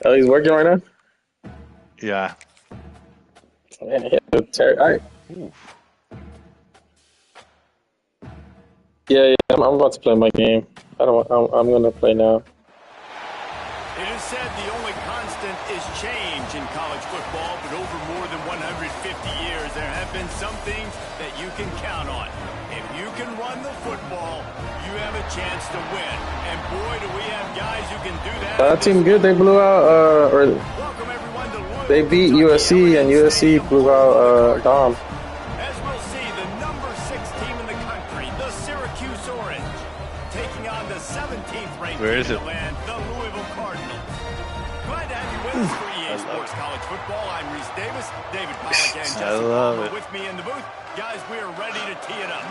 Oh, he's working right now? Yeah. Man, he had a all right. Oof. Yeah, I'm about to play my game. I don't. I'm gonna play now. It is said the only constant is change in college football, but over more than 150 years, there have been some things that you can count on. If you can run the football, you have a chance to win. And boy, do we have guys who can do that. That team good. They blew out, or Welcome everyone to Louisville, they beat Kentucky. USC, and USC blew out Dom. As we'll see, the number 6 team in the country, the Syracuse Orange, taking on the 17th ranked Where is team it? in the land, the Louisville Cardinals. Glad to have you with us for EA Sports College Football. I'm Reese Davis, David Pollack, and Jesse Palmer with me in the booth. Guys, we are ready to tee it up.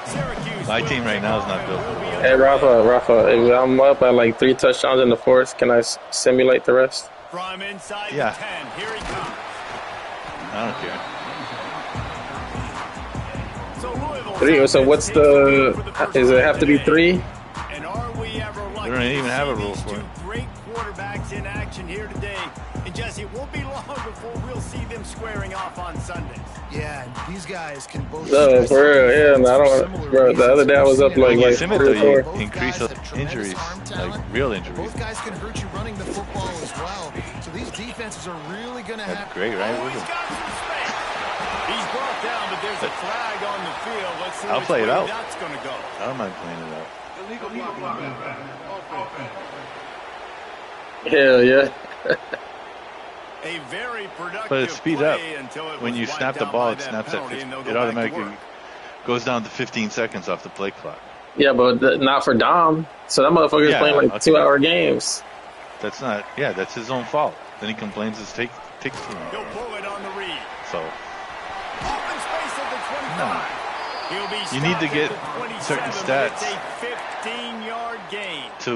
Syracuse. My team right now is not built for it. Hey, Rafa, if I'm up at like 3 touchdowns in the fourth. Can I simulate the rest? From inside Yeah. the 10, here he comes. I don't care. So Louisville. 3. So what's the? Does it have to be 3? And are we ever lucky They don't even have a to see rule these for two it. great quarterbacks in action here today? And Jesse, it won't be long before we'll see them squaring off on Sundays. Yeah, and these guys can both. No, for real. Yeah, no, I don't. Bro, the other day I was up like You 3 sim it or though, you 4. increase the injuries, like real injuries. Both guys can hurt you running the football as well. So these defenses are really going to have. That's great, right? Oh, Look he's at got some space. He's brought down, but there's a flag on the field. Let's see I'll which play it way out. that's going to go. I don't mind playing it out. Hell yeah. A very productive But it speeds up. play until it When was you wiped snap the out ball, by it that snaps at penalty, 50, and they'll go it back to automatically work. goes down to 15 seconds off the play clock. Yeah, but not for Dom. So that motherfucker's Yeah, playing like okay. 2-hour games. That's not, yeah, that's his own fault. Then he complains it takes too long. He'll pull it on the read. So Open space at the 25. No. He'll be You need to stopped get at the 27, certain but it's stats. a 15-yard gain. to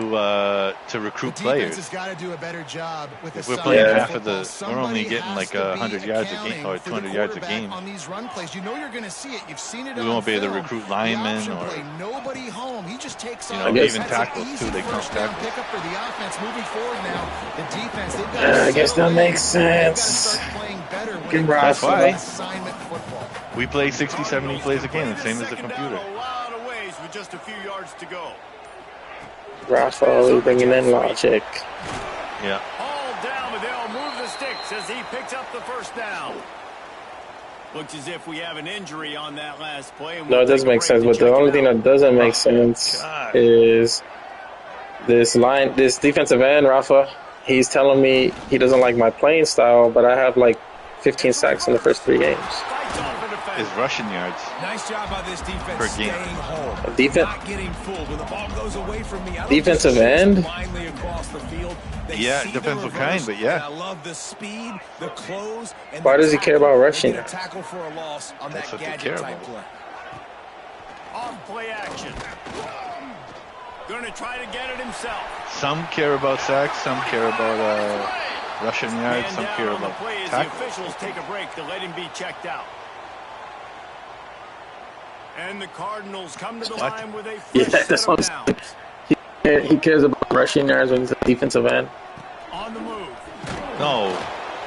The recruit defense players. has got to do a better job with If the we're playing Yeah. half of the, we're only getting like 100 yards a game or 200 yards a game. On these run plays, you know you're going to see it. You've seen it. We on won't be able to film. recruit The linemen option or- play, nobody home. He just takes You off. know, guess- even That's an tackles, easy too. They count first down tackles. pickup for the offense moving forward now. The defense, they've got Yeah, I guess that makes They've got to sense. start playing better when Good it comes That's to why. assignment football. We play 60, 70 plays a game, the same as the Second computer. down a lot of ways with just a few yards to go. Rafa bringing in logic. Yeah. All down, but they'll move the sticks as he picks up the first down. Looks as if we have an injury on that last play. and No, we'll it does take a make break sense, to but the check only it thing out. that doesn't make sense God. is this defensive end, Rafa. He's telling me he doesn't like my playing style, but I have like 15 sacks in the first 3 games. Fights off a defender. His rushing yards. Nice job by this defense Per game. staying home. Defense- Not getting fooled. When the ball goes away from me, I don't Defensive just chase end? blindly across the field. They Yeah, see it the depends what reverse, kind, but yeah. and I love the speed, the close, and Why the does he care tackle. about They rushing? get a tackle for a loss on That's that what they gadget care type about. play. Off play action. Going to try to get it himself. Some care about sacks, some care about rushing yards, Man some down care on the about play as the tackles. officials take a break to let him be checked out. And the Cardinals come to the What? line with a Yeah, fresh that's set what of I'm downs. He cares about rushing yards when he's a defensive end. On the move. No,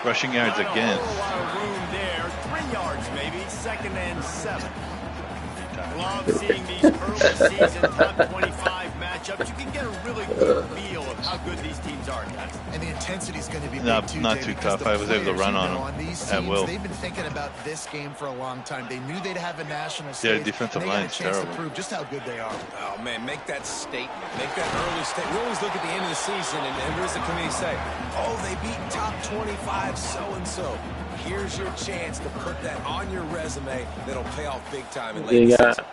rushing yards Not a against. whole lot of room there. 3 yards maybe. 2nd and 7. Love seeing these early season top 25 matchups. You can get a really good feel of how good these teams are, guys. And the intensity is going to be Not- big too, not Jay, too because tough. the I was able to players, run you on know, them these at teams, will. They've been thinking about this game for a long time. They knew they'd have a national Yeah, stage. defensive and they got a line's chance terrible. to prove just how good they are. Oh, man, make that statement. Make that early statement. We always look at the end of the season, and what does the committee say? Oh, they beat top 25 so-and-so. Here's your chance to put that on your resume that'll pay off big time in They late got season.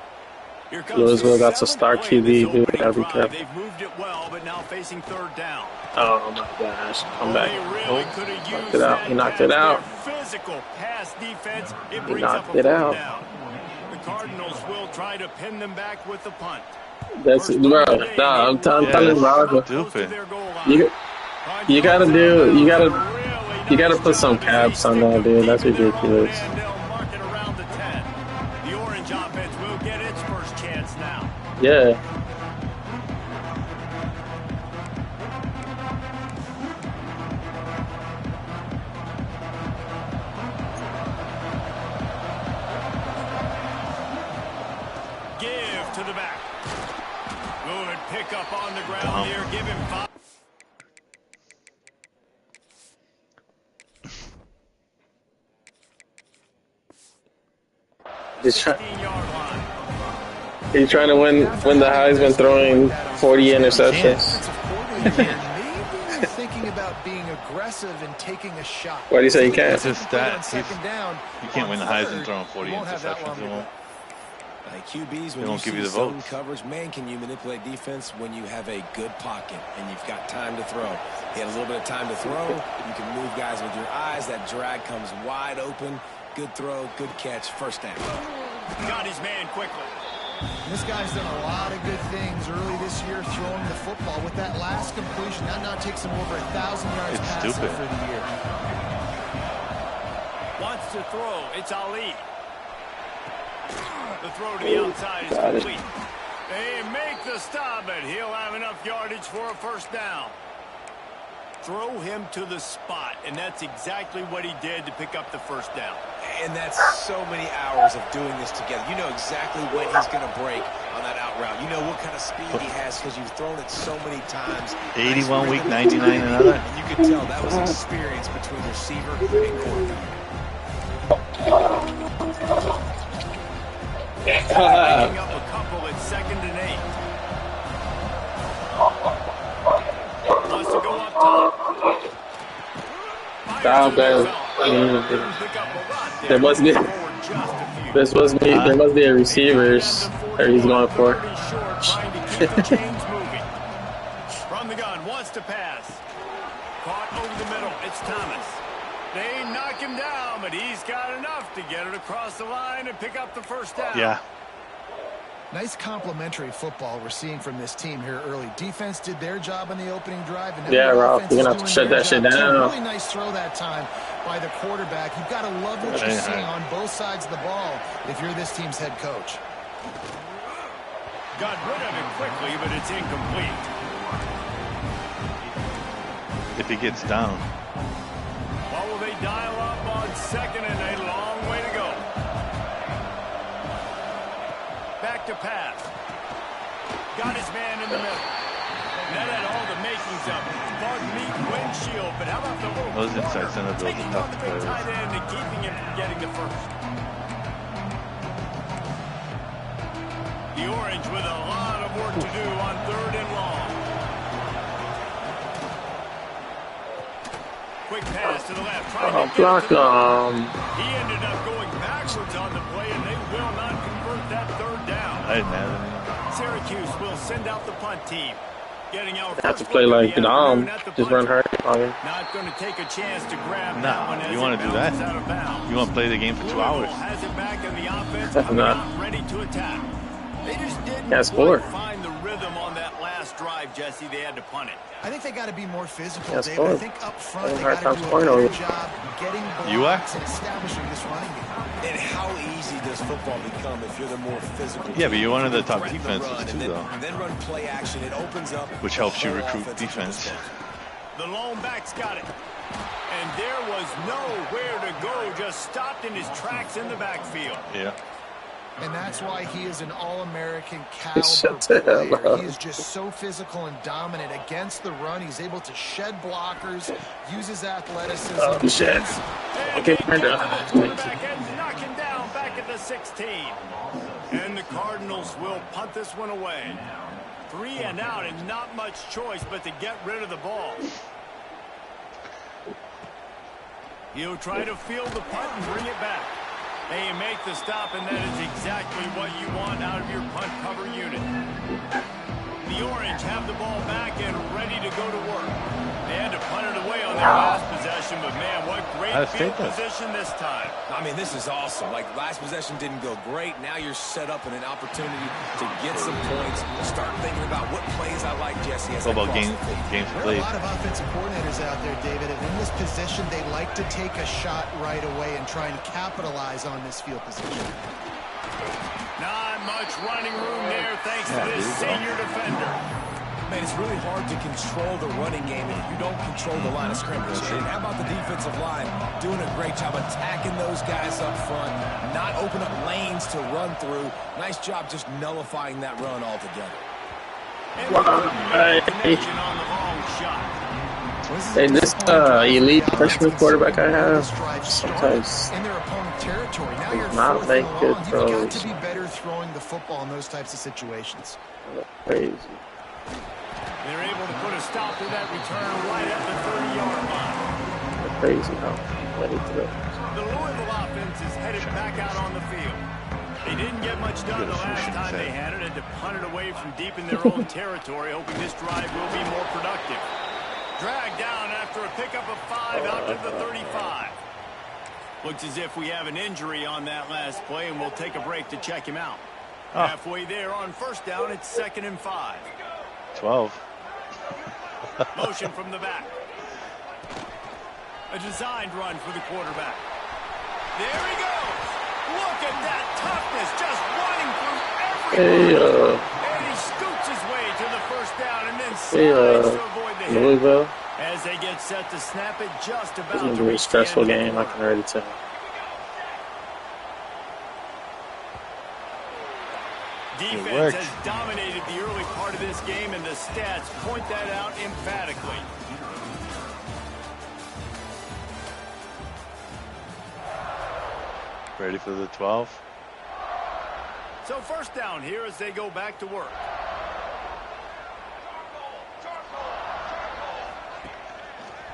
Here comes Louisville the got some 7th star play of QB, this dude. opening Gotta be drive. careful. They've moved it well, but now facing 3rd down. Oh my gosh, come back. They really Oh, could have knocked used it out. that He knocked pass. it out. Their physical pass defense. It He brings knocked up a it 4th out. down. The Cardinals will try to pin them back with the punt. That's First bro. down today, Nah, I'm they telling Yeah, you, that's bro. close to stupid. their goal line. You Punt you gotta goes do out of you bounds. gotta Really you gotta nice put some job as they caps on stick that, them dude. deep That's in their own, ridiculous. and they'll mark it around the 10. The Orange offense will get its first chance now. Yeah. pickup on the ground here. Give him 5. He's trying to win the Heisman throwing 40 interceptions. Maybe thinking about being aggressive and taking a shot. Why do you say you can't? It's just that you can't win the Heisman throwing 40 interceptions. QBs, when won't you give you see the zone votes. coverage, man, can you manipulate defense when you have a good pocket and you've got time to throw? He had a little bit of time to throw. You can move guys with your eyes. That drag comes wide open. Good throw, good catch, first down. Got his man quickly. This guy's done a lot of good things early this year throwing the football. With that last completion, that now takes him over 1,000 yards passing for the year. Wants to throw. It's Ali. The throw to the outside is complete. They make the stop, but he'll have enough yardage for a first down. Throw him to the spot, and that's exactly what he did to pick up the first down. And that's so many hours of doing this together. You know exactly when he's going to break on that out route. You know what kind of speed he has because you've thrown it so many times. 81 week, 99 another. And you could tell that was experience between receiver and quarterback. Picking up a couple at 2nd and 8. Wants to go up top. There must be a receivers that he's going for. From the gun, wants to pass. Caught over the middle. It's Thomas. They knock him down, but he's got enough to get it across the line and pick up the first down. Yeah. Nice complementary football we're seeing from this team here early. Defense did their job on the opening drive. And yeah, Ralph, you're going to have to shut that shit down. Really nice throw that time by the quarterback. You've got to love what you're seeing on both sides of the ball if you're this team's head coach. Got rid of it quickly, but it's incomplete. If he gets down. What will they dial up on 2nd and a long way to go? Back to pass. Got his man in the middle. That had all the makings of bug meat windshield, but how about the little Those inside center builds taking are on tough the to big play tight end and keeping him from getting the first. The Orange with a lot of work to do on 3rd and long. Quick pass to the left. Block He ended up going backwards on the play, and they will not convert that 3rd down. I didn't have any. Syracuse will send out the punt team. Getting our have to play like Dom, just run hard. Not going to take a chance to grab that one. You want to do that? You want to play the game for 2 hours? Has it back in the offense, ready to attack. They just didn't find the rhythm on that last drive, Jesse. They had to punt it. I think they got to be more physical, David. I think up front they got to do a better job getting blocks and establishing this running game. And how easy does football become if you're the more physical? Yeah, but you're one of the top defenses too, though. And then run play action. It opens up. Which helps you recruit defense. The lone back's got it. And there was nowhere to go. Just stopped in his tracks in the backfield. Yeah. And that's why he is an all-American caliber player. He is just so physical and dominant against the run. He's able to shed blockers, use his athleticism. Oh, shit. Okay, knock him down back at the 16. And the Cardinals will punt this one away. 3 and out and not much choice but to get rid of the ball. He'll try to field the punt and bring it back. They make the stop, and that is exactly what you want out of your punt cover unit. The Orange have the ball back and ready to go to work. They had to punt it away on their last possession, but man, what great field position this time. I mean, this is awesome. Like, last possession didn't go great. Now you're set up in an opportunity to get some points, start thinking about what plays I like, Jesse. What about games There played? are a lot of offensive coordinators out there, David, and in this position, they like to take a shot right away and try and capitalize on this field position. Not much running room there thanks to this senior defender. Man, it's really hard to control the running game if you don't control the line of scrimmage. And how about the defensive line doing a great job attacking those guys up front, not open up lanes to run through. Nice job just nullifying that run altogether. And they couldn't make the connection on the long shot. Hey, this elite freshman quarterback I have sometimes in their opponent territory. Now you're not fourth make and good long. You've got throws. to be better throwing the football in those types of situations. Crazy. They're able to put a stop to that return right at the 30-yard line. Crazy how many throws. The Louisville offense is headed back out on the field. They didn't get much done the last time they had it, and to punt it away from deep in their own territory, hoping this drive will be more productive. Dragged down after a pickup of 5 out to the 35. Looks as if we have an injury on that last play, and we'll take a break to check him out. Halfway there on first down, it's 2nd and 5. 12. Motion from the back. A designed run for the quarterback. There he goes. Look at that toughness, just running through everyone. And he scoots his way to the first down and then slides to avoid the hit. Louisville. As they get set to snap it, just about It's going to to be a reach stressful the end of game, I can already tell. Defense has dominated the early part of this game, and the stats point that out emphatically. Ready for the 12? So first down here as they go back to work.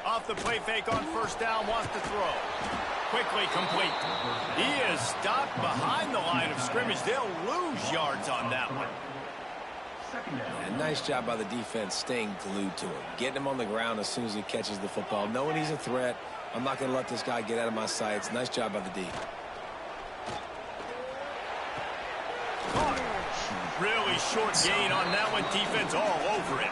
Off the play fake on first down, wants to throw. Quickly complete. He is stopped behind the line of scrimmage. They'll lose yards on that one. And nice job by the defense staying glued to him. Getting him on the ground as soon as he catches the football. Knowing he's a threat. I'm not going to let this guy get out of my sights. Nice job by the D. Really short gain on that one. Defense all over it.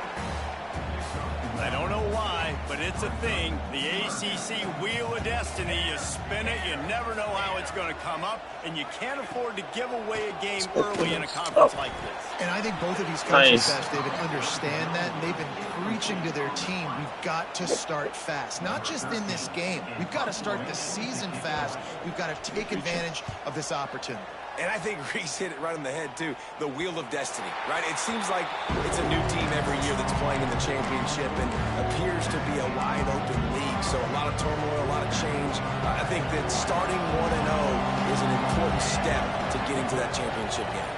I don't know why, but it's a thing. The ACC Wheel of Destiny. You spin it, you never know how it's going to come up, and you can't afford to give away a game early in a conference like this. And I think both of these coaches, David, understand that, and they've been preaching to their team, we've got to start fast. Not just in this game. We've got to start the season fast. We've got to take advantage of this opportunity. And I think Reese hit it right on the head, too. The Wheel of Destiny, right? It seems like it's a new team every year that's playing in the championship and appears to be a wide-open league. So a lot of turmoil, a lot of change. I think that starting 1-0 is an important step to getting to that championship game.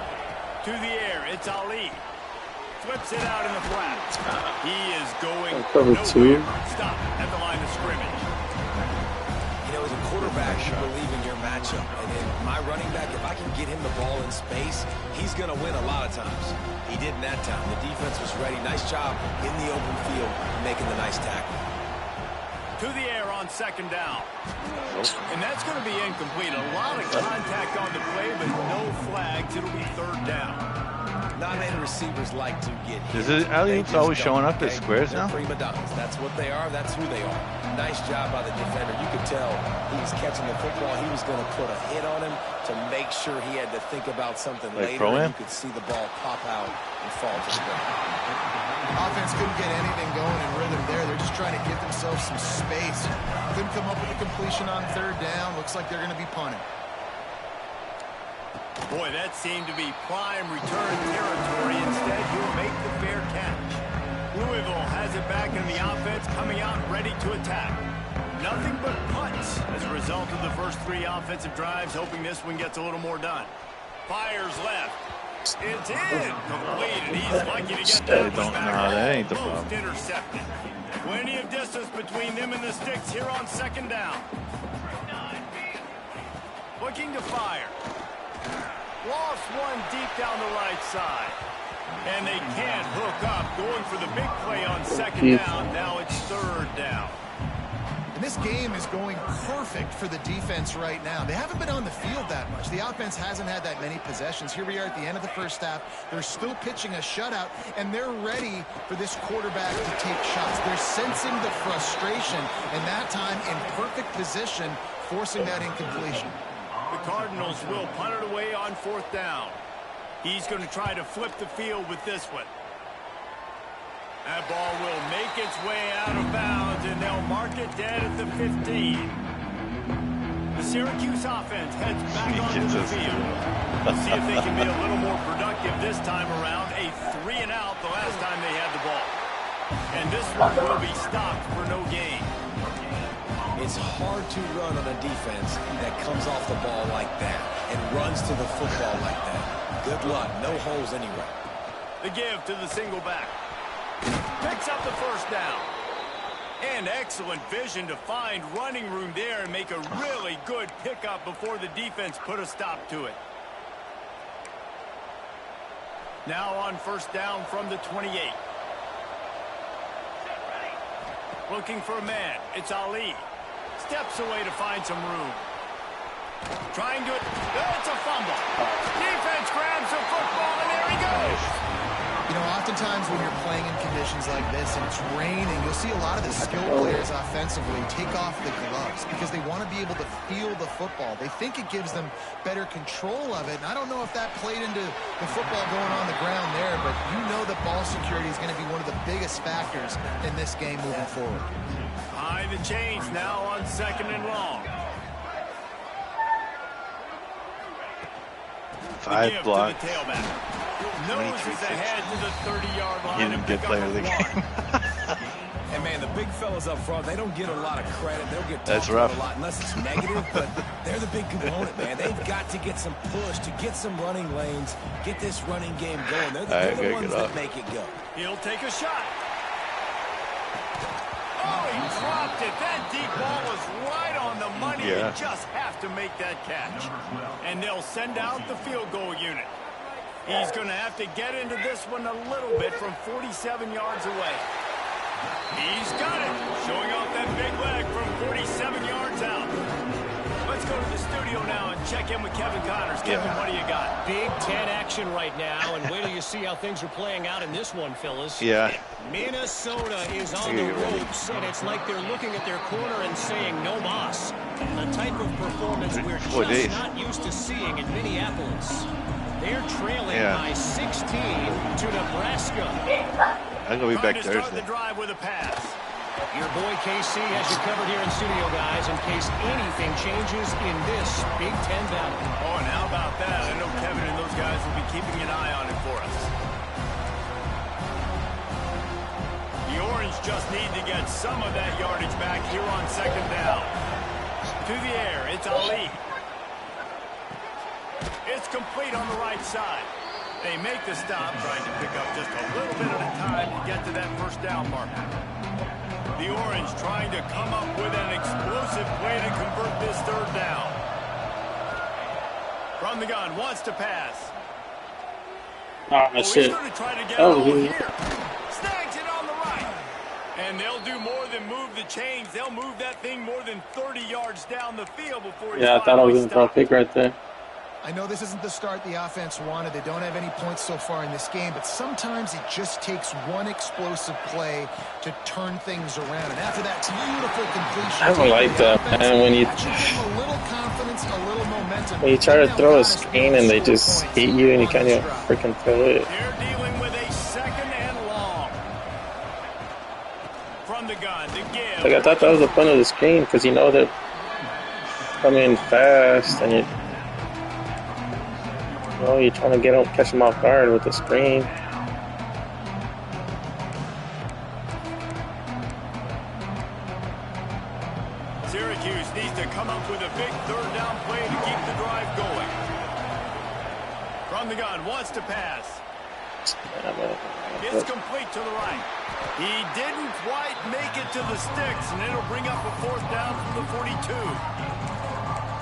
To the air, it's Ali. Flips it out in the flat. He is going nowhere. Stop at the line of scrimmage. You know, as a quarterback, you believe in your matchup. And in my running back, if I can get him the ball in space, he's going to win a lot of times. He didn't that time. The defense was ready. Nice job in the open field, making the nice tackle. To the air on second down. And that's going to be incomplete. A lot of contact on the play, but no flags. It'll be third down. Not many receivers like to get hit. Is it alley-oops always showing up as squares now? Prima donnas. That's what they are. That's who they are. Nice job by the defender. You could tell he was catching the football. He was going to put a hit on him to make sure he had to think about something later. And you could see the ball pop out and fall to the ground. Offense couldn't get anything going in rhythm there. They're just trying to give themselves some space. Couldn't come up with a completion on third down. Looks like they're going to be punting. Boy, that seemed to be prime return territory. Instead, he'll make the fair catch. Louisville has it back in the offense, coming out ready to attack. Nothing but punts as a result of the first 3 offensive drives, hoping this one gets a little more done. Fires left. It's incomplete, and he's lucky to get that one back. That ain't the problem. Almost intercepted. Plenty of distance between them and the sticks here on second down. Looking to fire. Lost one deep down the right side. And they can't hook up. Going for the big play on second down. Now it's third down. And this game is going perfect for the defense right now. They haven't been on the field that much. The offense hasn't had that many possessions. Here we are at the end of the first half. They're still pitching a shutout, and they're ready for this quarterback to take shots. They're sensing the frustration, and that time in perfect position, forcing that incompletion. The Cardinals will punt it away on fourth down. He's going to try to flip the field with this one. That ball will make its way out of bounds, and they'll mark it dead at the 15. The Syracuse offense heads back onto the field. Let's see if they can be a little more productive this time around. A 3-and-out the last time And this one will be stopped for no gain. It's hard to run on a defense that comes off the ball like that and runs to the football like that. Good luck. No holes anywhere. The give to the single back. Picks up the first down. And excellent vision to find running room there and make a really good pickup before the defense put a stop to it. Now on first down from the 28. Looking for a man. It's Ali. Steps away to find some room. Trying to... It's a fumble. Defense grabs the football, and there he goes. You know, oftentimes when you're playing in conditions like this and it's raining, you'll see a lot of the skilled players offensively take off the gloves because they want to be able to feel the football. They think it gives them better control of it. And I don't know if that played into the football going on the ground there, but you know that ball security is going to be one of the biggest factors in this game moving forward. Behind the chains now on second and long. 5 blocks. Noses ahead to the 30-yard line. He didn't get player of the game. And man, the big fellas up front, they don't get a lot of credit. They'll get That's talked rough. about a lot unless it's negative, but they're the big component, man. They've got to get some push, to get some running lanes, get this running game going. They're the ones that make it go. He'll take a shot. Oh, he dropped it. That deep ball was right on the money. Yeah. You just have to make that catch. And they'll send out the field goal unit. He's going to have to get into this one a little bit from 47 yards away. He's got it. Showing off that big leg from 47 yards out. Let's go to the studio now and check in with Kevin Connors. Kevin, what do you got? Big Ten action right now, and wait till you see how things are playing out in this one, Phyllis. Yeah. Minnesota is on the ropes, and it's like they're looking at their corner and saying, no mas. A type of performance we're just not used to seeing in Minneapolis. They're trailing by 16 to Nebraska. I'm going to be back Thursday. Thursday. The drive with a pass. Your boy KC has you covered here in studio, guys, in case anything changes in this Big Ten battle. Oh, and how about that? I know Kevin and those guys will be keeping an eye on it for us. The Orange just need to get some of that yardage back here on second down. To the air, it's Ali. It's complete on the right side. They make the stop, trying to pick up just a little bit at a time to get to that first down marker. The Orange trying to come up with an explosive play to convert this third down. From the gun, wants to pass. Oh, shit. He's going to try to get here. Snags it on the right. And they'll do more than move the chains. They'll move that thing more than 30 yards down the field before I thought I was going to throw a pick right there. I know this isn't the start the offense wanted. They don't have any points so far in this game, but sometimes it just takes one explosive play to turn things around. And after that beautiful completion, I don't like that. And when you a little confidence, a little momentum. when you try to throw a screen and they just hit you and you kind of freaking throw it. They're dealing with a second and long. From the gun, the give. Like I thought that was the point of the screen because you know they're coming fast and you. Oh, you're trying to catch them off guard with the screen. Syracuse needs to come up with a big third down play to keep the drive going. From the gun, wants to pass. It's complete to the right. He didn't quite make it to the sticks, and it'll bring up a fourth down from the 42.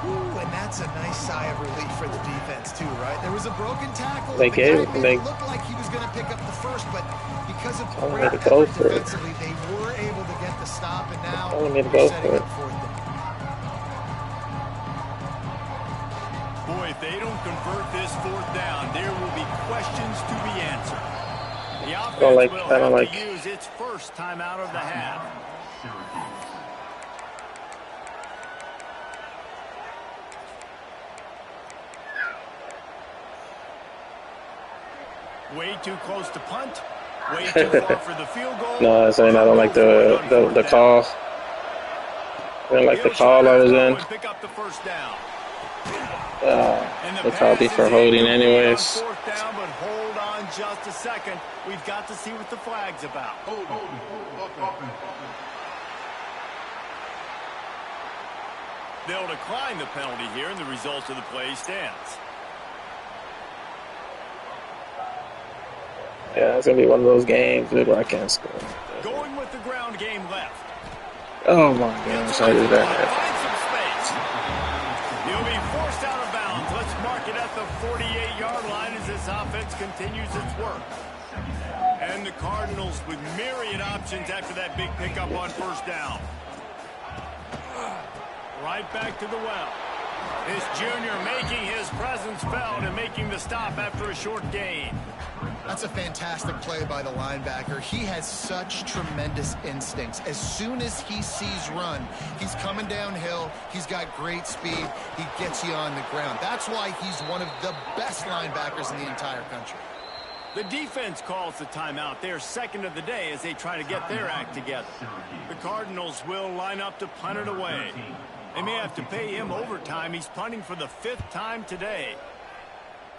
Ooh, and that's a nice sigh of relief for the defense too, right? There was a broken tackle. They looked like he was going to pick up the first, but because of great effort defensively, they were able to get the stop, and now they're setting up fourth down. Boy, if they don't convert this fourth down, there will be questions to be answered. The offense will have to use its first timeout of the half. Way too close to punt. Way too far for the field goal. No, I'm saying I don't like the call. I don't like the call I was in. Pick up the first down. They probably for holding anyways. Fourth down, but hold on just a second. We've got to see what the flag's about. They'll decline the penalty here, and the result of the play stands. Yeah, it's gonna be one of those games where I can't score. Going with the ground game left. Oh my gosh, I did that. Find some space. He'll be forced out of bounds. Let's mark it at the 48-yard line as this offense continues its work. And the Cardinals with myriad options after that big pickup on first down. Right back to the well. This junior making his presence felt and making the stop after a short gain. That's a fantastic play by the linebacker. He has such tremendous instincts. As soon as he sees run, he's coming downhill. He's got great speed. He gets you on the ground. That's why he's one of the best linebackers in the entire country. The defense calls the timeout. They're second of the day as they try to get their act together. The Cardinals will line up to punt it away. They may have to pay him overtime. He's punting for the 5th time today.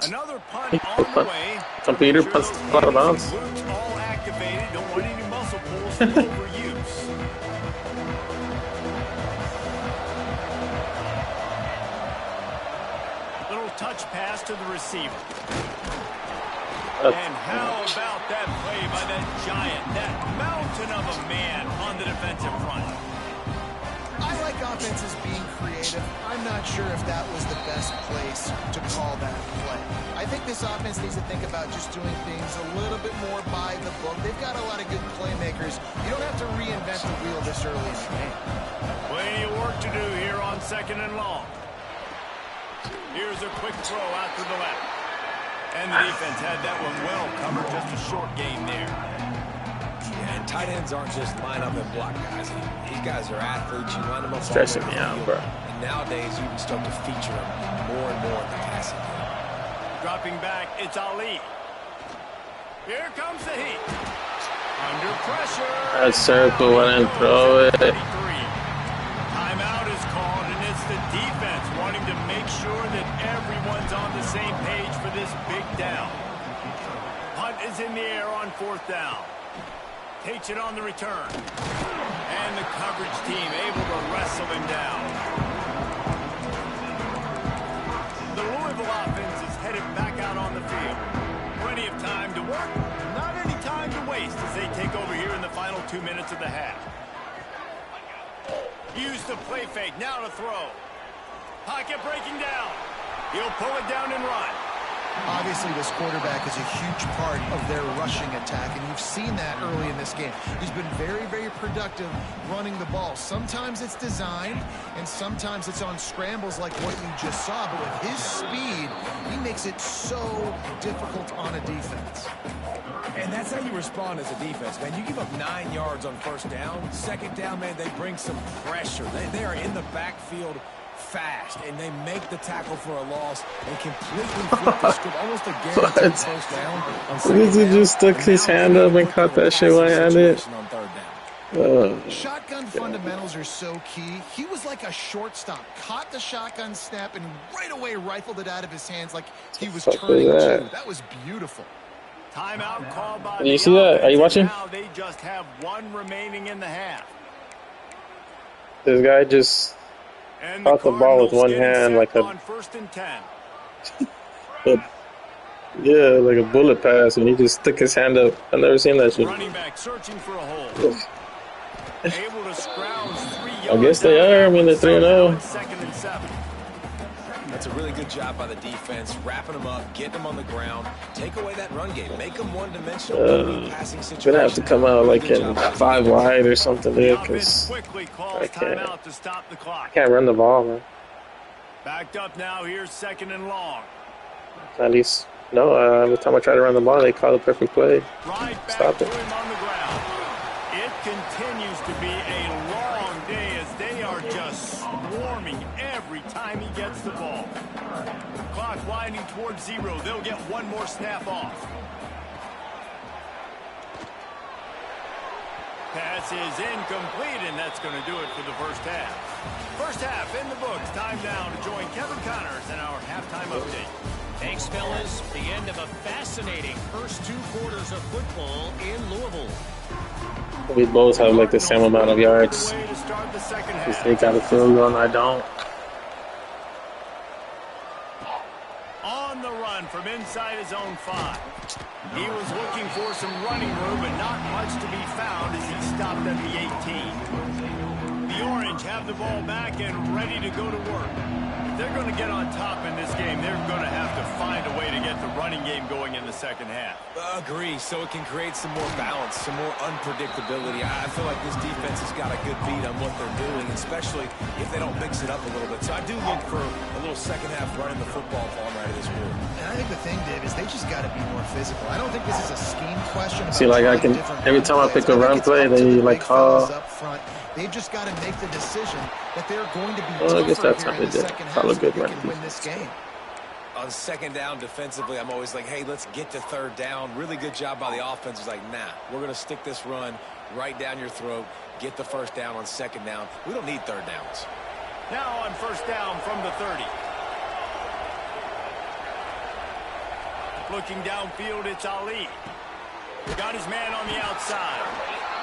Another punt on the way. Computer punts out of bounds. All activated. Don't want any muscle pulls from overuse. Little touch pass to the receiver. And how about that play by that giant, that mountain of a man on the defensive front? I like offenses being creative. I'm not sure if that was the best place to call that play. I think this offense needs to think about just doing things a little bit more by the book. They've got a lot of good playmakers. You don't have to reinvent the wheel this early in the game. Plenty of work to do here on 2nd and long. Here's a quick throw out to the left. And the defense had that one well covered. Just a short gain there. Yeah, and tight ends aren't just line up and block guys. These guys are athletes. You line them up. Stressing me out, bro. And nowadays, you can start to feature them more and more in the passing game. Dropping back, it's Ali. Here comes the heat. Under pressure. That circle and throw it. Timeout is called, and it's the defense wanting to make sure that everyone's on the same page for this big down. Punt is in the air on 4th down. Takes it on the return. And the coverage team able to wrestle him down. The Louisville offense is headed back out on the field. Plenty of time to work, not any time to waste as they take over here in the final 2 minutes of the half. Use the play fake, now to throw. Pocket breaking down. He'll pull it down and run. Obviously, this quarterback is a huge part of their rushing attack, and you've seen that early in this game. He's been very, very productive running the ball. Sometimes it's designed, and sometimes it's on scrambles like what you just saw. But with his speed, he makes it so difficult on a defense. And that's how you respond as a defense, man. You give up 9 yards on first down. 2nd down, man, they bring some pressure. They are in the backfield fast, and they make the tackle for a loss and completely flip the script, almost a guaranteed first down. Because he just stuck his hand up and caught that shit one-handed. Shotgun fundamentals are so key. He was like a shortstop, caught the shotgun snap, and right away rifled it out of his hands like he was turning two. That was beautiful. Timeout called by Did you see that? Are you watching? Now they just have 1 remaining in the half. This guy just caught the ball with one hand like a 1st and 10. yeah, like a bullet pass, and he just stuck his hand up. I've never seen that shit. Running back searching for a hole. Able to scrounge 3 yards. I guess they are. I mean, they're 3-0. 2nd and 7. That's a really good job by the defense, wrapping them up, getting them on the ground, take away that run game, make them one-dimensional. Passing situation. Gonna have to come out like in 5 wide or something there, because I can't run the ball, man. Backed up now. Here's 2nd and long. At least, no. Every time I try to run the ball, they call the perfect play. Right back Stop to it. him on the ground. It continues to be a long day as they are just swarming every time he gets the ball. Clock winding towards 0. They'll get 1 more snap off. pass is incomplete, and that's going to do it for the first half. First half in the books. Time now to join Kevin Connors in our halftime update. Thanks, fellas. The end of a fascinating first 2 quarters of football in Louisville. We both have like the same amount of yards. They got a field goal and I don't. On the run from inside his own 5. He was looking for some running room, but not much to be found as he stopped at the 18. The Orange have the ball back and ready to go to work. If they're going to get on top in this game, they're going to have to find a way to get the running game going in the second half. Agree, so it can create some more balance, some more unpredictability. I feel like this defense has got a good beat on what they're doing, especially if they don't mix it up a little bit. So I do look for a little second half running the football falling right of this group. And I think the thing, Dave, is they just got to be more physical. I don't think this is a scheme question. See, like I can, every time I pick a run play, they like call. Up front. They've just got to make the decision that they're going to be Well, I guess that's tougher how here in they the did. second half Probably so good they run can win this game. On second down defensively, I'm always like, hey, let's get to third down. Really good job by the offense. It's like, nah, we're going to stick this run right down your throat, get the first down on second down. We don't need third downs. Now on first down from the 30. Looking downfield, it's Ali. Got his man on the outside.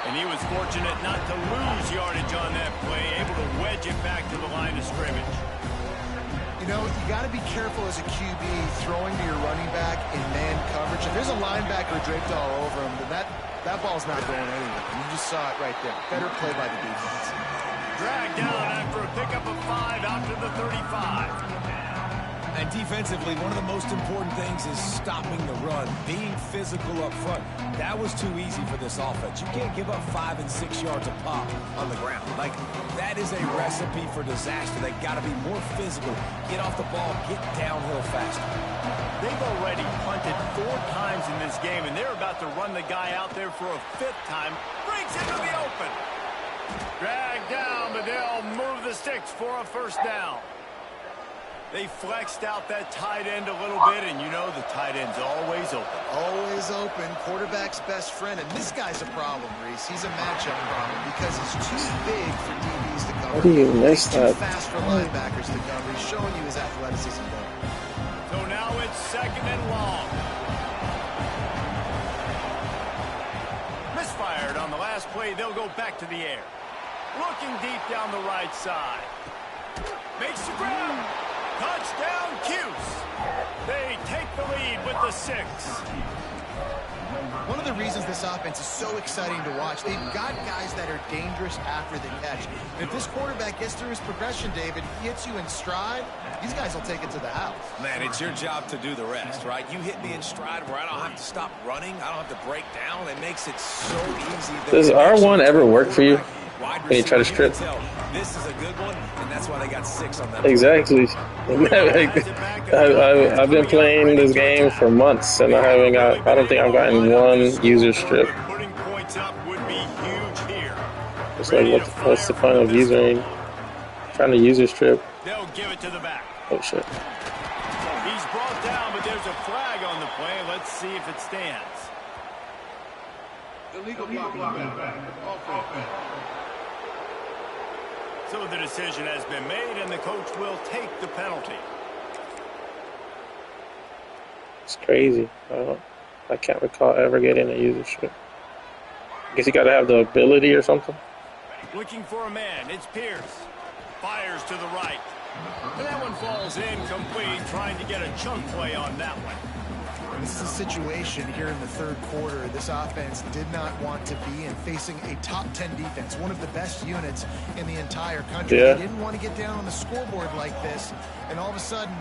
And he was fortunate not to lose yardage on that play, able to wedge it back to the line of scrimmage. You know, you got to be careful as a QB throwing to your running back in man coverage. If there's a linebacker draped all over him, then that ball's not going anywhere. You just saw it right there. Better play by the defense. Dragged down after a pickup of 5 out to the 35. And defensively, one of the most important things is stopping the run, being physical up front. That was too easy for this offense. You can't give up 5 and 6 yards a pop on the ground. Like, that is a recipe for disaster. They got to be more physical, get off the ball, get downhill faster. They've already punted 4 times in this game, and they're about to run the guy out there for a 5th time. Breaks into the open. Dragged down, but they'll move the sticks for a first down. They flexed out that tight end a little bit, and you know the tight end's always open. Always open. Quarterback's best friend. And this guy's a problem, Reese. He's a matchup problem because he's too big for DBs to cover. How do you miss He's that? too fast for linebackers to cover. He's showing you his athleticism there. So now it's second and long. Misfired on the last play. They'll go back to the air. Looking deep down the right side. Makes the grab. Touchdown, Cuse. They take the lead with the 6. One of the reasons this offense is so exciting to watch, they've got guys that are dangerous after the catch. And if this quarterback gets through his progression, David, he hits you in stride, these guys will take it to the house. Man, it's your job to do the rest, right? You hit me in stride where I don't have to stop running. I don't have to break down. It makes it so easy. Does R1 ever work for you? When you try to strip. This is a good one, and that's why they got 6 on that. Exactly. I've been playing this game for months, and I don't think I've gotten one user strip. Putting points up would be huge here. It's like, what's the point of trying to user strip? They'll give it to the back. Oh, shit. He's brought down, but there's a flag on the play. Let's see if it stands. Illegal blocking back. So the decision has been made, and the coach will take the penalty. It's crazy. I can't recall ever getting a user strip. I guess you got to have the ability or something. Looking for a man. It's Pierce. Fires to the right. And that one falls incomplete, trying to get a chunk play on that one. This is a situation here in the third quarter this offense did not want to be in, facing a top 10 defense, one of the best units in the entire country. Yeah. They didn't want to get down on the scoreboard like this and all of a sudden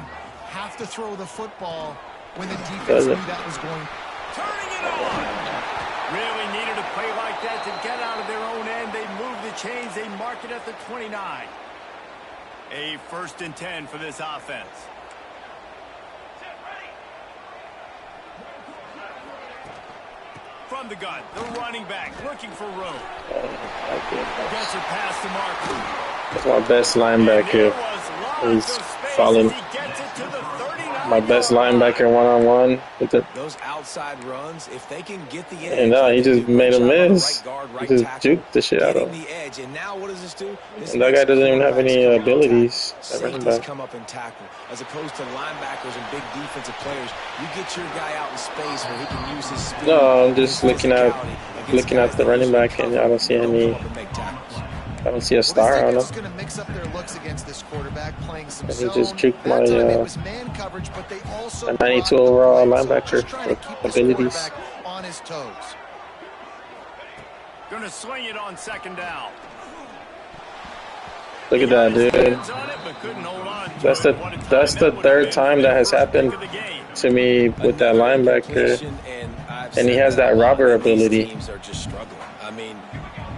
have to throw the football when the defense knew that was going. Turning it on. Really needed a play like that to get out of their own end. They move the chains. They mark it at the 29. A 1st and 10 for this offense. From the gun, the running back looking for room. Gets it past the marker. That's my best linebacker. He's falling. My best linebacker one-on-one with the. Those outside runs, if they can get the edge, And no, he just made a miss. He just juked the shit out of him. the edge. And now what does this do? This And that guy doesn't even have any abilities at running Safeties back. come up and tackle. As opposed to linebackers and big defensive players, you get your guy out in space where he can use his speed. No, I'm just looking at the running back, and I don't see any. I don't see a star on him. Going to mix up their looks against this quarterback, playing some And he just zone. juked my It was man coverage, but they also 92 overall so linebacker just trying to with keep this abilities. quarterback on his toes. Going to swing it on second down. Look at that, dude. That's the third time that has happened to me with that linebacker, and he has that robber ability. I mean,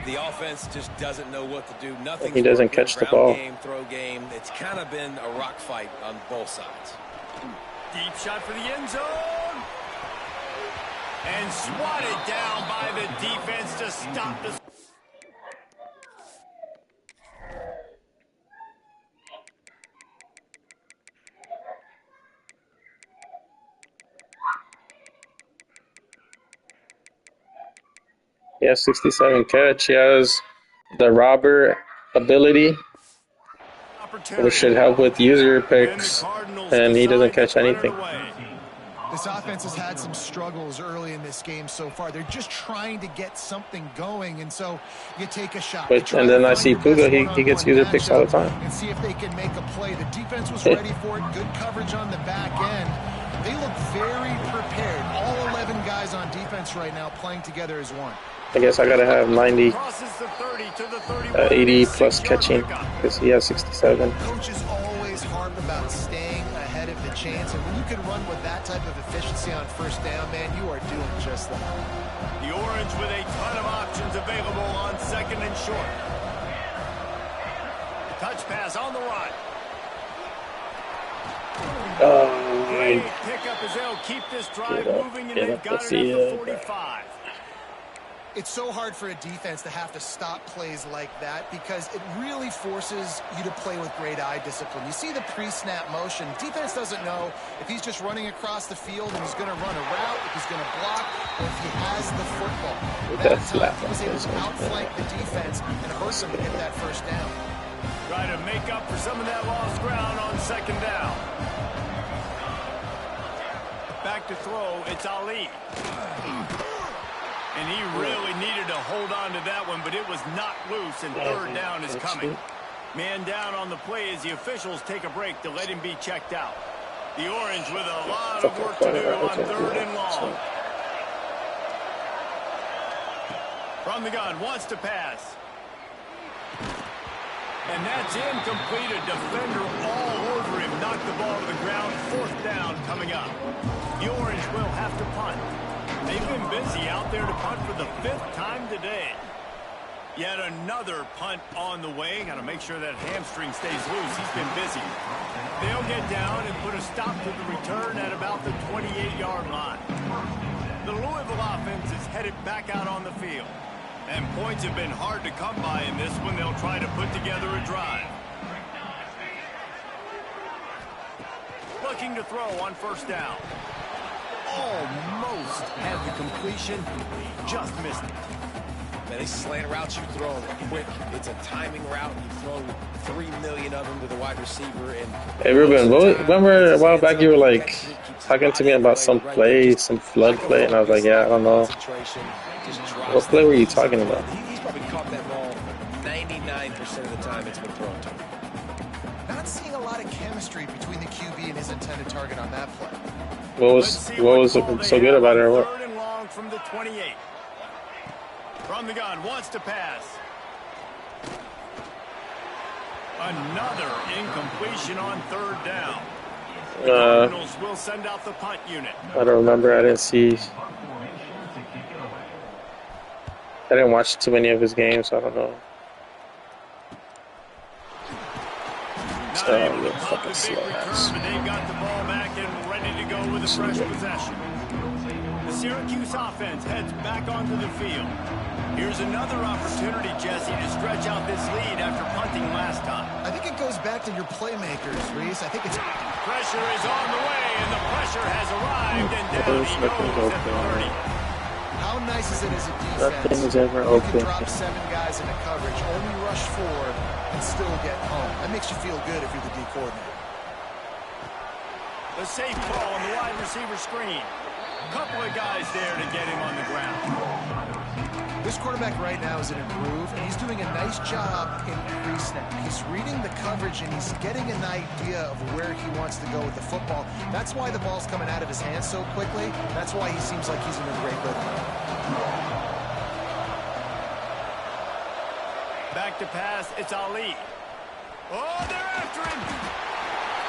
the offense just doesn't know what to do. Nothing. He doesn't catch the ball. Throw game. It's kind of been a rock fight on both sides. Deep shot for the end zone. And swatted down by the defense to stop the. He has 67 catch. He has the robber ability, which should help with user picks, and he doesn't catch anything. This offense has had some struggles early in this game so far. They're just trying to get something going, and so you take a shot. And then I see Puga, he gets user picks all the time. And see if they can make a play. The defense was ready for it. Good coverage on the back end. They look very prepared. All 11 guys on defense right now playing together as one. I guess I gotta have 90, 80 plus catching because he has 67. Coaches always harp about staying ahead of the chance, and when you can run with that type of efficiency on first down, man, you are doing just that. The Orange with a ton of options available on second and short. Touch pass on the run. Great pickup as they'll keep this drive moving, and they've got it at the 45. It's so hard for a defense to have to stop plays like that because it really forces you to play with great eye discipline. You see the pre-snap motion. Defense doesn't know if he's just running across the field and he's going to run a route, if he's going to block, or if he has the football. That time, he was able to outflank the defense and hurt them to get that first down. Try to make up for some of that lost ground on second down. Back to throw, it's Ali. And he really needed to hold on to that one, but it was not loose, and third down is coming. Man down on the play as the officials take a break to let him be checked out. The Orange with a lot of work to do on third and long. From the gun, wants to pass. And that's incomplete. A defender all over him. Knocked the ball to the ground. Fourth down coming up. The Orange will have to punt. They've been busy out there to punt for the 5th time today. Yet another punt on the way. Got to make sure that hamstring stays loose. He's been busy. They'll get down and put a stop to the return at about the 28-yard line. The Louisville offense is headed back out on the field. And points have been hard to come by in this one. They'll try to put together a drive. Looking to throw on first down. Almost had the completion, just missed it. Man, these slant routes you throw quick. It's a timing route. You throw 3 million of them to the wide receiver. And hey, Ruben, remember a while back you were like talking to me about some play, some flood play, and I was like, yeah, I don't know. What play were you talking about? He's probably caught that ball 99% of the time it's been thrown to him. Not seeing a lot of chemistry between the QB and his intended target on that play. What was so good about it, or what? Third and long from the 28. From the gun, wants to pass. Another incompletion on third down. The Cardinals will send out the punt unit. I don't remember. I didn't watch too many of his games, so I don't know. Fucking slow ass. But they've got the ball back and ready to go with a fresh possession. The Syracuse offense heads back onto the field. Here's another opportunity, Jesse, to stretch out this lead after punting last time. I think it goes back to your playmakers, Reese. I think it's... Pressure is on the way, and the pressure has arrived, and down he goes at 30. How nice is it as a defense? Nothing is ever you open. can drop 7 guys into coverage, only rush 4, and still get home. That makes you feel good if you're the D coordinator. The safe ball on the wide receiver screen. A couple of guys there to get him on the ground. This quarterback right now is in a groove, and he's doing a nice job in pre-snap. He's reading the coverage, and he's getting an idea of where he wants to go with the football. That's why the ball's coming out of his hands so quickly. That's why he seems like he's in a great rhythm. Back to pass, it's Ali. Oh, they're after him.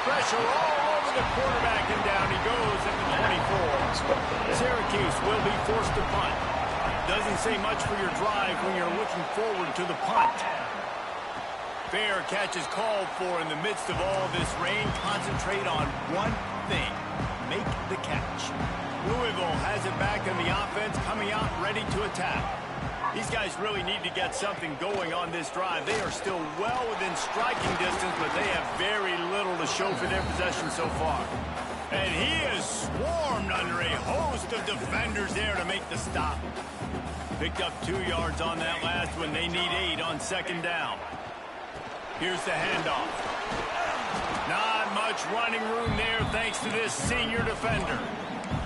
Pressure all over the quarterback, and down he goes at the 24. Syracuse will be forced to punt. Doesn't say much for your drive when you're looking forward to the punt. Fair catch is called for in the midst of all this rain. Concentrate on one thing. Make the catch. Louisville has it back in the offense, coming out ready to attack. These guys really need to get something going on this drive. They are still well within striking distance, but they have very little to show for their possession so far. And he is swarmed under a host of defenders there to make the stop. Picked up 2 yards on that last one. They need 8 on second down. Here's the handoff. Not much running room there thanks to this senior defender.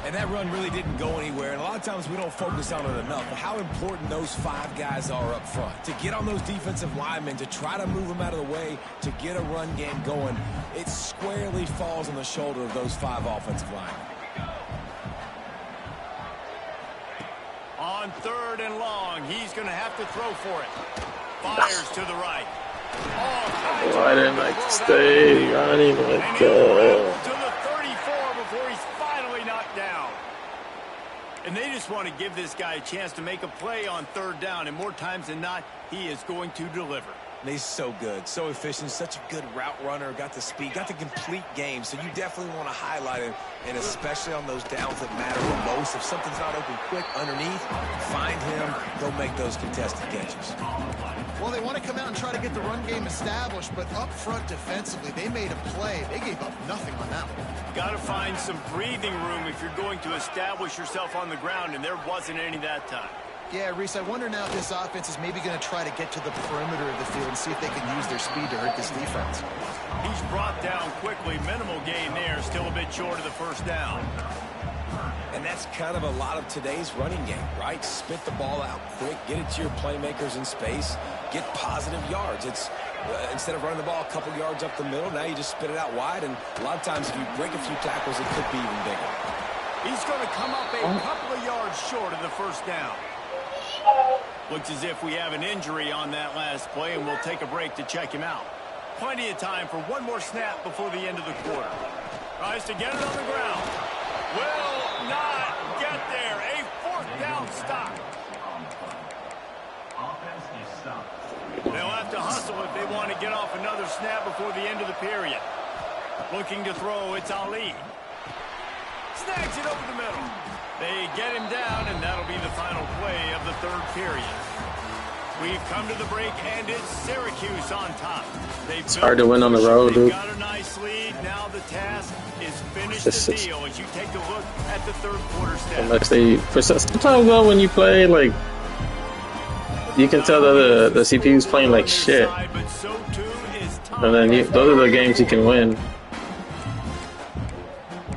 And that run really didn't go anywhere. And a lot of times we don't focus on it enough. But how important those 5 guys are up front. To get on those defensive linemen, to try to move them out of the way, to get a run game going, it squarely falls on the shoulder of those 5 offensive linemen. On 3rd and long, he's going to have to throw for it. Fires to the right. Why didn't I stay running with and to the 34 before he's finally knocked down. And they just want to give this guy a chance to make a play on 3rd down, and more times than not, he is going to deliver. And he's so good, so efficient, such a good route runner, got the speed, got the complete game. So you definitely want to highlight him, and especially on those downs that matter the most. If something's not open quick underneath, find him, he'll make those contested catches. Well, they want to come out and try to get the run game established, but up front defensively, they made a play. They gave up nothing on that one. Got to find some breathing room if you're going to establish yourself on the ground, and there wasn't any that time. Yeah, Reese, I wonder now if this offense is maybe going to try to get to the perimeter of the field and see if they can use their speed to hurt this defense. He's brought down quickly. Minimal gain there. Still a bit short of the 1st down. And that's kind of a lot of today's running game, right? Spit the ball out quick, get it to your playmakers in space, get positive yards. It's instead of running the ball a couple yards up the middle, now you just spit it out wide, and a lot of times if you break a few tackles, it could be even bigger. He's going to come up a couple of yards short of the 1st down. Looks as if we have an injury on that last play, and we'll take a break to check him out. Plenty of time for one more snap before the end of the quarter. Tries to get it on the ground. Will not get there. A 4th down stop. They'll have to hustle if they want to get off another snap before the end of the period. Looking to throw, it's Ali. Snags it over the middle. They get him down, and that'll be the final play of the 3rd period. We've come to the break, and it's Syracuse on top. It's hard to win on the road, dude. Got a nice lead. Now the task is finish the deal as you take a look at the 3rd quarter stats. Unless they, sometimes though, when you play, like, you can tell that the CPU's playing like shit. And then those are the games you can win.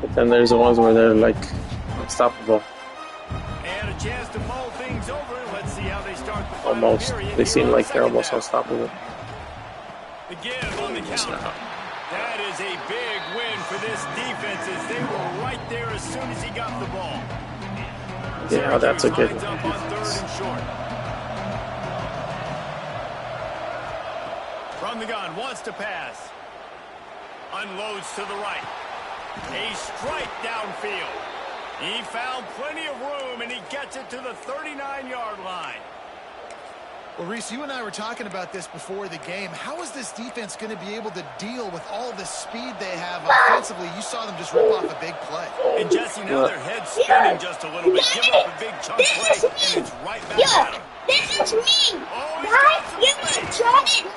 But then there's the ones where they're like unstoppable. And a chance to mull things over. Let's see how they start the almost. period. They seem like they're almost unstoppable. The give on the counter. That is a big win for this defense as they were right there as soon as he got the ball. Yeah, that's a good one. Up on 3rd and short. From the gun, wants to pass. Unloads to the right. A strike downfield. He found plenty of room, and he gets it to the 39-yard line. Well, Reese, you and I were talking about this before the game. How is this defense going to be able to deal with all the speed they have offensively? You saw them just rip off a big play. And, Jesse, now their head's spinning just a little bit. Give up a big chunk play, and it's right back at them. challenge me! Guys, you didn't challenge me!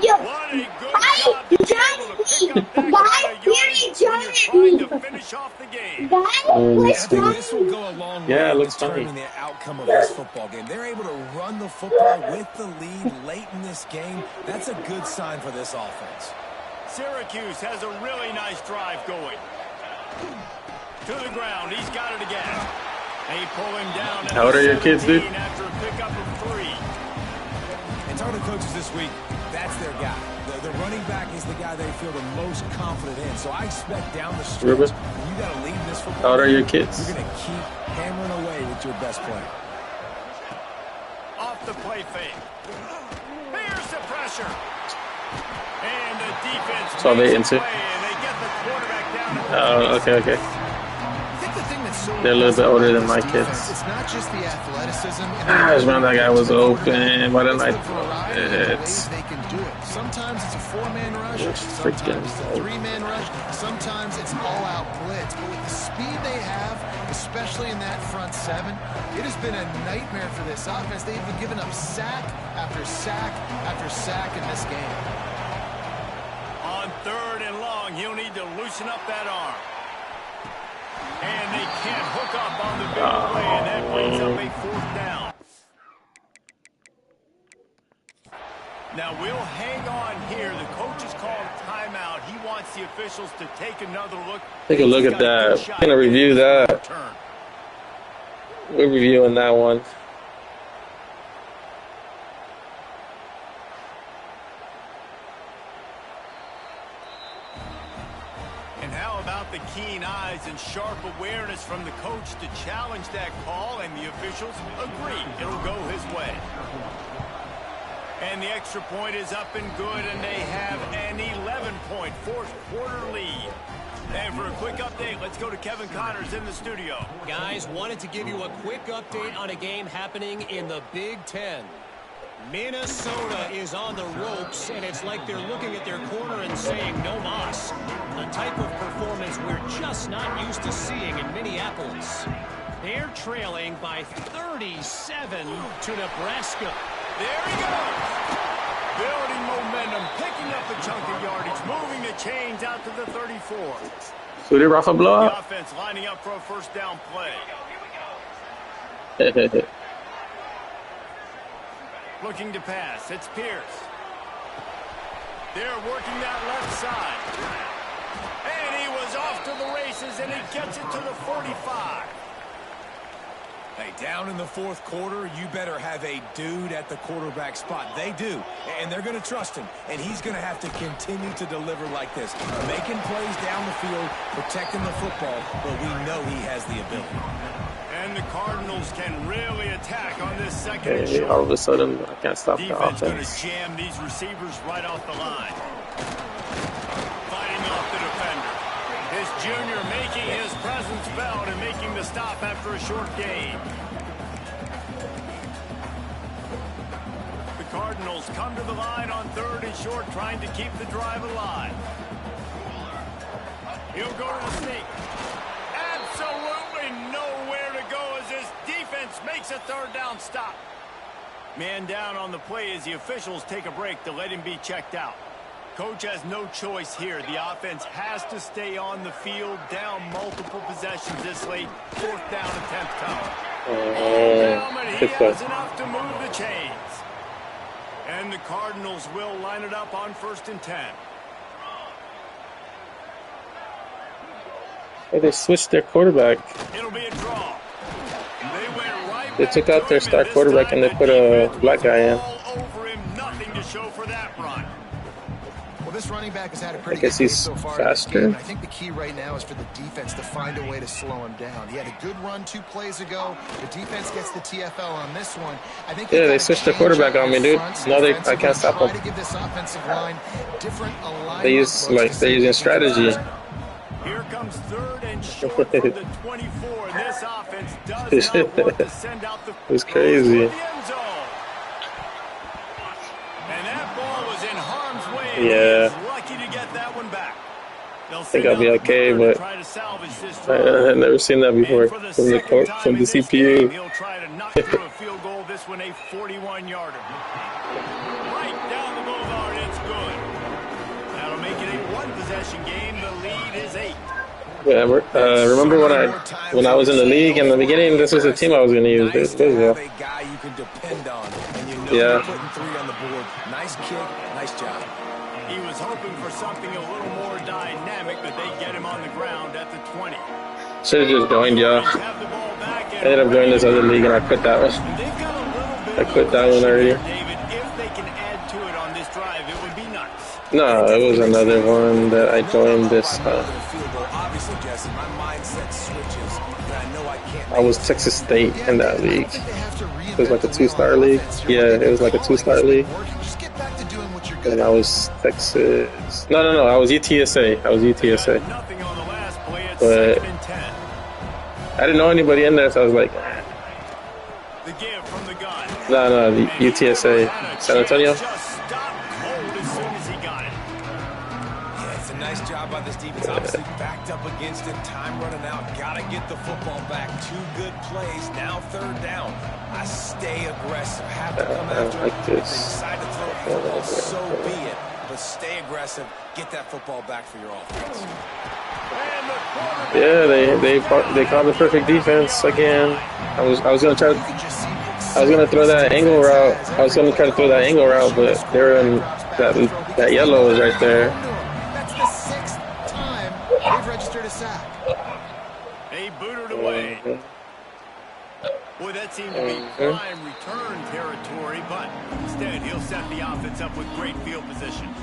What a good job to be able to pick up that kind of yardage when you're trying to finish off the game. I think this will go a long way Yeah, it in looks determining funny. the outcome of this football game. They're able to run the football with the lead late in this game. That's a good sign for this offense. Syracuse has a really nice drive going. To the ground, he's got it again. They pull him down. How old are your kids, dude? After a pickup of 3. And talking to coaches this week, that's their guy. The running back is the guy they feel the most confident in. So I expect down the stretch, Ruben? you got to lead in this football How old are game, your kids? You're going to keep hammering away with your best player. Off the play fake. Here's the pressure. And the defense That's all they makes into. a play, and they get the quarterback down. Oh, okay. I think the thing that's so They're a little bit older than my defense, kids. it's not just the athleticism. I just remember that guy was open. Why didn't I It's the throw variety of the it? ways they can do it. Sometimes it's a 4-man rush, It's sometimes freaking it's a 3-man rush, sometimes it's all-out blitz. But with the speed they have, especially in that front 7, it has been a nightmare for this offense. They've been giving up sack after sack after sack in this game. On 3rd and long, he'll need to loosen up that arm. And they can't hook up on the big play, and that brings up a 4th down. Now we'll hang on here. The coach has called a timeout. He wants the officials to take another look. Take a look at that. We're gonna review that. We're reviewing that one. And how about the keen eyes and sharp awareness from the coach to challenge that call, and the officials agree it'll go his way. And the extra point is up and good, and they have an 11-point fourth quarter lead. And for a quick update, let's go to Kevin Connors in the studio. Guys, wanted to give you a quick update on a game happening in the Big Ten. Minnesota is on the ropes, and it's like they're looking at their corner and saying, no mas. The type of performance we're just not used to seeing in Minneapolis. They're trailing by 37 to Nebraska. There he goes. Building momentum, picking up a chunk of yardage, moving the chains out to the 34. So did Rafa blow The up? offense lining up for a first down play. Looking to pass. It's Pierce. They're working that left side. And he was off to the races, and he gets it to the 45. Hey, down in the fourth quarter, you better have a dude at the quarterback spot. They do, and they're going to trust him, and he's going to have to continue to deliver like this, making plays down the field, protecting the football, but we know he has the ability. And the Cardinals can really attack on this second and Okay, short. all of a sudden, I can't stop the Defense going to offense. jam these receivers right off the line. Fighting off the defender. His junior making his presence felt and making the stop after a short gain. The Cardinals come to the line on 3rd and short, trying to keep the drive alive. He'll go to the sneak. Absolutely nowhere to go as this defense makes a 3rd down stop. Man down on the play as the officials take a break to let him be checked out. Coach has no choice here. The offense has to stay on the field, down multiple possessions this late. 4th down attempt coming. He Good has play. enough to move the chains. And the Cardinals will line it up on 1st and 10. Hey, they switched their quarterback. It'll be a draw. They went right They back took to out their him, star and this quarterback time and they the put a defense black was guy in. all over him. Nothing to show for that run. Well, this running back has had a pretty I good guess day he's so far in this faster. game. And I think the key right now is for the defense to find a way to slow him down. He had a good run 2 plays ago. The defense gets the TFL on this one. I think Yeah, you they gotta switched the change quarterback up on me, your dude. fronts No, I defensively, can't stop try him. to give this offensive line different alignment. They use looks they're using to see if they can strategy. Here comes 3rd and short from the 24. This offense does not want to send out the It was crazy. for the end zone. And that ball was in harm's way. And he Yeah. is lucky to get that one back. They'll I think send I'll be out okay, Booker to but try to salvage this I've drive. never seen that before And for the from the second court, time from the in this game, CPU. he'll try to knock through a field goal. This one a 41-yarder. Right down the boulevard, it's good. That'll make it a one-possession game. The lead is 8. Yeah, remember when I was in the league in the beginning? This was the team I was going to use. Nice to have Louisville. a guy you can depend on, and you know Yeah. you're putting 3 on the board. Nice kick, nice job. He was hoping for something a little more dynamic, but they get him on the ground at the 20. Should have just joined y'all. Have the ball back I ended up joining this other league and I quit that one. They've got a little bit I of quit that one already. David, if they can add to it on this drive, it would be nice. No, it was another one that I joined this time. Obviously, Jesse, my mindset switches, and I know I can't. I was Texas State in that league. It was like a 2-star league. Yeah, it was like a 2-star league. Just get back to doing what you're good And at. I was Texas. No, I was UTSA. Nothing on the last play. It's But 2nd and 10. I didn't know anybody in there, so I was like, The give from the gun. no, the UTSA, San Antonio. Just stopped cold as soon as he got it. Yeah, it's a nice job by this defense. Obviously backed up against it. Time running out. Got to get the football back. 2 good plays. Now 3rd down. I stay aggressive. Have to come after like it. If they this. decide to throw a football, so be it. But stay aggressive. Get that football back for your offense. Yeah, they called the perfect defense again. I was gonna throw that angle route. I was gonna try to throw that angle route, but they were in that yellow is right there. That's the 6th time they've registered a sack. They booted away. Boy, that seemed to be prime return territory, but instead he'll set the offense up with great field position.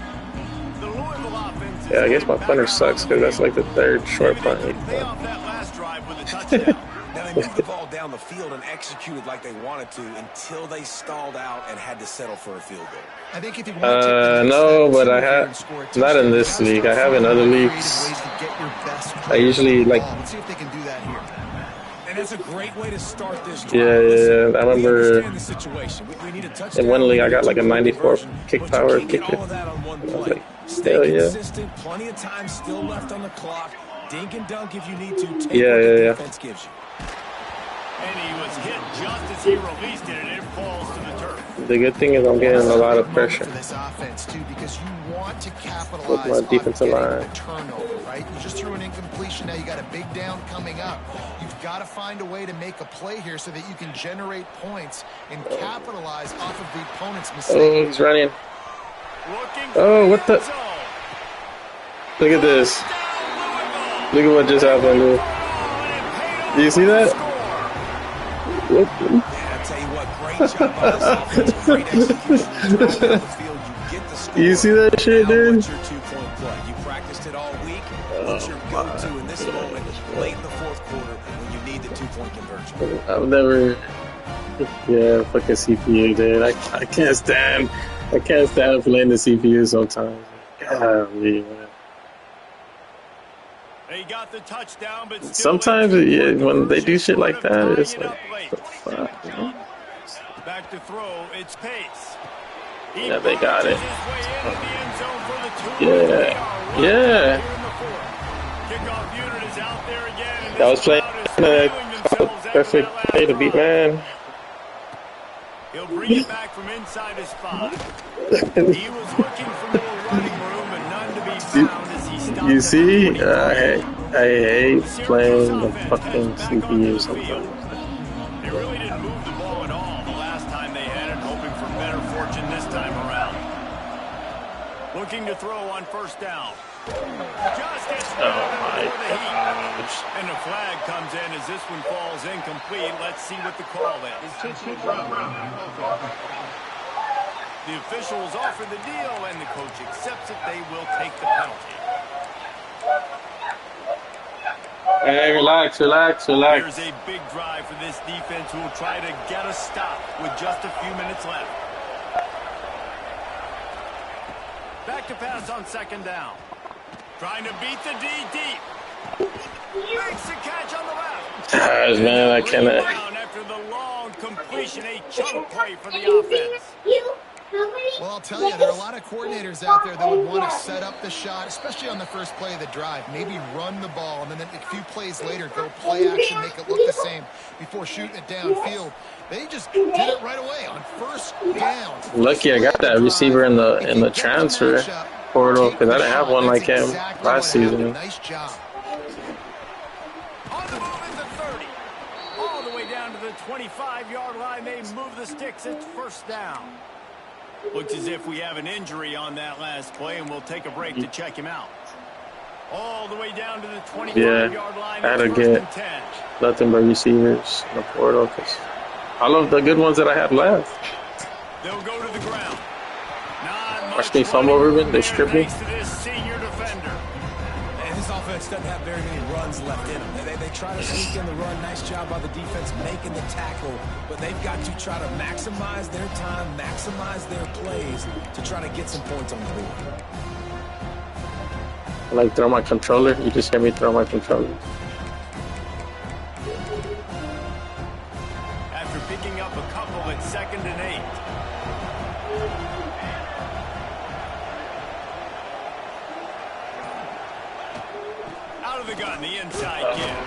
The Louisville offense. Yeah, I guess my punter sucks because that's like the 3rd short punt. Pay off that last drive with a touchdown. Now they moved the ball down the field and executed like they wanted to until they stalled out and had to settle for a field goal. I think if you want to take the next No, step, but I see if you have can score a not in touchdown. this league. I have in other leagues. Ways to get your best I usually like. Let's see if they can do that here. And it's a great way to start this drive. Yeah. I remember the situation. We need a touchdown. in one league I got like a 94 kick power kicker. All of that on one I was play. like, Stay hell yeah. consistent. Plenty of time still left on the clock. Dink and dunk if you need to. Take Yeah, what the yeah. defense gives you. And he was hit just as he released it, and it falls to the turf. The good thing is I'm getting a lot of pressure. For this offense too, because you want to capitalize With my on defensive getting line. the turnover, right? You just threw an incompletion. Now you got a big down coming up. You've got to find a way to make a play here so that you can generate points and capitalize off of the opponent's mistake. Oh, he's running. Looking Oh, what the? for zone. Look at this. Look at what just happened, dude. Do you see that? What? Yeah, I'll tell you what, great job by this offense. Great execution. You drive down the field, you get the score. You see that shit, Now dude? what's your 2-point play? You practiced it all week. What's your go-to in this moment, late in the 4th quarter, when you need the 2-point conversion? I've never. Yeah, fucking CPU, dude. I can't stand playing the CPU sometimes. Golly, man. They got the touchdown, but still Sometimes, yeah, when they do shit like that, it's like, late. what the fuck, man? Back to throw, it's Pace. Yeah, they got it. Yeah. Yeah. I was playing perfect play to beat man. He'll bring it back from inside his 5. He was looking for more running room, but none to be found as he stopped. You see, I hate playing the fucking CPU sometimes. They really didn't move the ball at all the last time they had it, hoping for better fortune this time around. Looking to throw on 1st down. Just gets rid of it before the heat. And the flag comes in as this one falls incomplete. Let's see what the call is. The officials offer the deal, and the coach accepts it. They will take the penalty. Hey, relax. Here's a big drive for this defense who will try to get a stop with just a few minutes left. Back to pass on 2nd down. Trying to beat the D deep. Makes the catch on the left. Gosh, man, I cannot. Down after the long completion, a chunk play for the offense. Well, I'll tell you, there are a lot of coordinators out there that would want to set up the shot, especially on the first play of the drive. Maybe run the ball, and then a few plays later, go play action, make it look the same before shooting it downfield. They just did it right away on first down. Lucky I got that receiver in the transfer portal because I didn't have one like him last season. Nice job. On the move at the 30. All the way down to the 25-yard line. They move the sticks. It's first down. Looks as if we have an injury on that last play, and we'll take a break to check him out. All the way down to the 25-yard line. I had to get nothing but receivers in the portal because all of the good ones that I had left. They'll go to the ground. Watch me fumble, Ruben. They strip me. This offense doesn't have very many runs left in them. They try to sneak in the run. Nice job by the defense making the tackle. But they've got to try to maximize their time, maximize their plays to try to get some points on the board. I like throw my controller. You just hear me throw my controller. After picking up a couple at 2nd and 8. The gun, the inside give.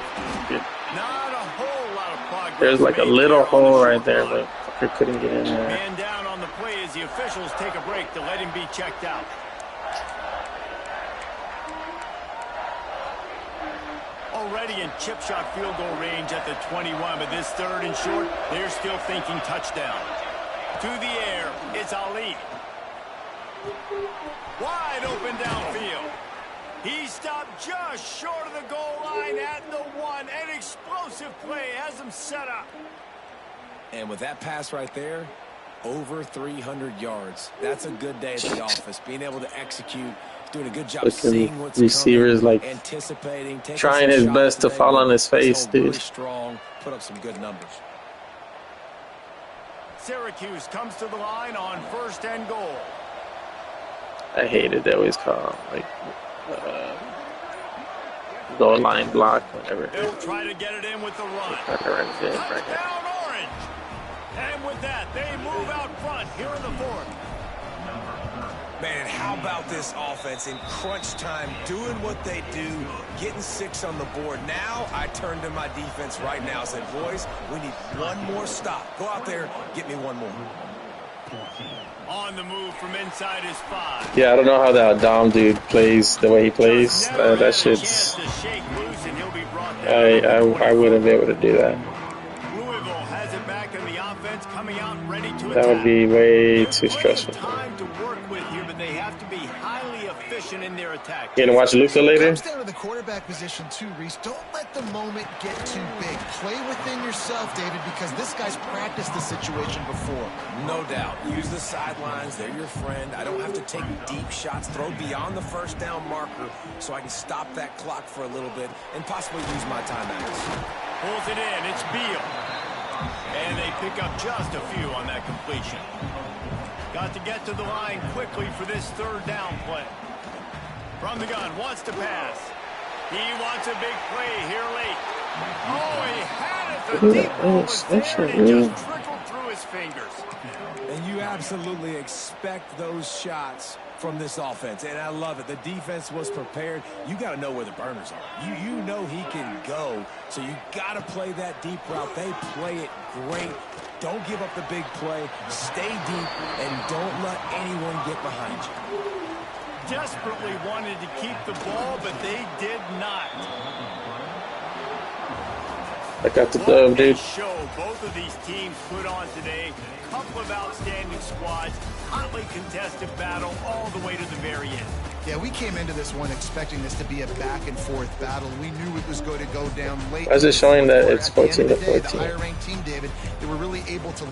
Not a whole lot of progress. There's like a little hole right there, but Fucker couldn't get in there. Man down on the play as the officials take a break to let him be checked out. Already in chip shot field goal range at the 21, but this 3rd and short, they're still thinking touchdown. To the air, it's Ali. Wide open downfield. He stopped just short of the goal line at the 1. An explosive play has him set up. And with that pass right there, over 300 yards. That's a good day at the office. Being able to execute, doing a good job seeing what's receivers coming, like anticipating, trying his best to fall on his face, dude. Really strong, put up some good numbers. Syracuse comes to the line on 1st and goal. I hated they always call like goal line block, whatever. They'll try to get it in with the run. Touchdown Orange! And with that, they move out front here in the 4th. Man, how about this offense in crunch time, doing what they do, getting 6 on the board. Now I turn to my defense right now and said, boys, we need one more stop. Go out there, get me one more. On the move from inside his 5. Yeah, I don't know how that Dom dude plays the way he plays. That shit's... I wouldn't be able to do that. Louisville has it back in the offense, coming out ready to attack. That would be way too stressful. Time to work with here, but they have to be highly efficient in their attack. You gonna watch Luka later? It comes down to the quarterback position too, Reese. Don't let the moment get too big. Play within yourself, David, because this guy's practiced this situation before. No doubt. Use the sidelines. They're your friend. I don't have to take deep shots. Throw beyond the 1st down marker so I can stop that clock for a little bit and possibly use my timeouts. Pulls it in. It's Beal. And they pick up just a few on that completion. Got to get to the line quickly for this 3rd down play. From the gun, wants to pass. He wants a big play here late. Oh, he had it. The deep ball was there, and it just trickled through his fingers. And you absolutely expect those shots from this offense, and I love it. The defense was prepared. You got to know where the burners are. You know he can go, so you got to play that deep route. They play it great. Don't give up the big play. Stay deep, and don't let anyone get behind you. Desperately wanted to keep the ball, but they did not. I got the dub, dude. Show both of these teams put on today. Couple of outstanding squads, hotly contested battle all the way to the very end. Yeah, we came into this one expecting this to be a back-and-forth battle. We knew it was going to go down late. Why is it showing that it's 14 to 14? The higher-ranked team, David, they were really able to...